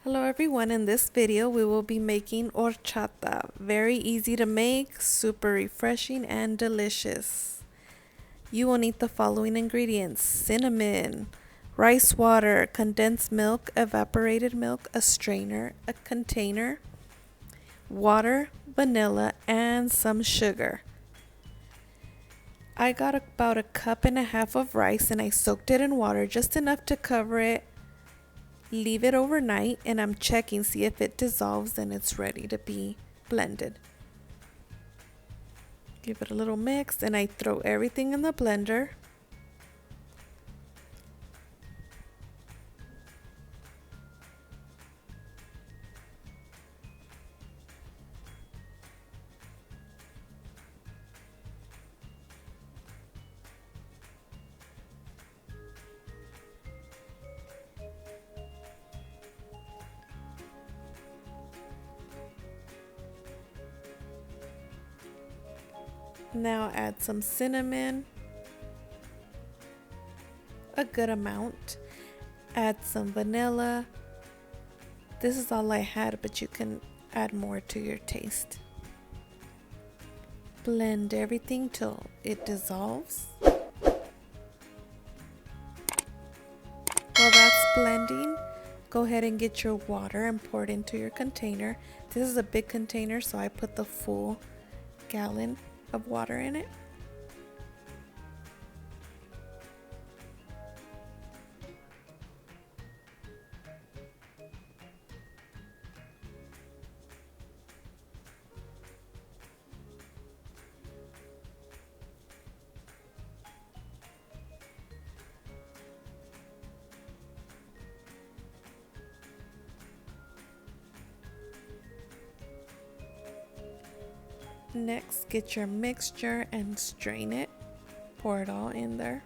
Hello everyone, in this video we will be making horchata. Very easy to make, super refreshing and delicious. You will need the following ingredients: cinnamon, rice water, condensed milk, evaporated milk, a strainer, a container, water, vanilla, and some sugar. I got about a cup and a half of rice and I soaked it in water just enough to cover it. Leave it overnight and I'm checking, see if it dissolves and it's ready to be blended. Give it a little mix and I throw everything in the blender. Now add some cinnamon, a good amount. Add some vanilla. This is all I had, but you can add more to your taste. Blend everything till it dissolves. While that's blending, go ahead and get your water and pour it into your container. This is a big container, so I put the full gallon of water in it. Next, get your mixture and strain it. Pour it all in there.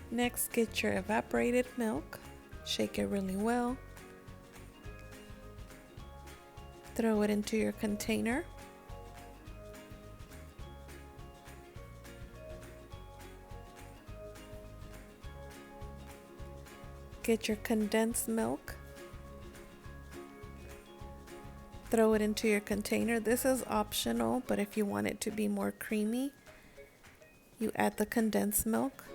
Next, get your evaporated milk. Shake it really well. Throw it into your container. Get your condensed milk. Throw it into your container. This is optional, but if you want it to be more creamy, you add the condensed milk.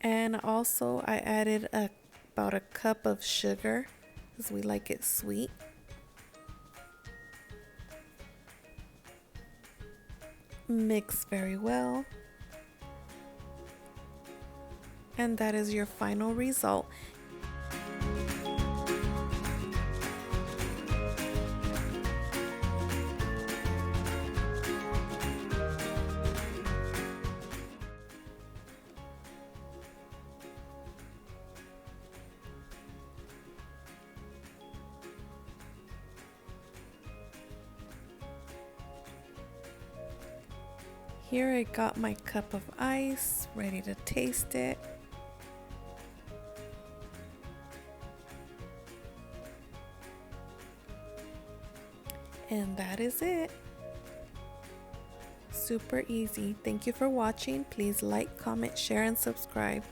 And also I added about a cup of sugar because we like it sweet. Mix very well. And that is your final result. Here I got my cup of ice, ready to taste it. And that is it. Super easy. Thank you for watching. Please like, comment, share, and subscribe.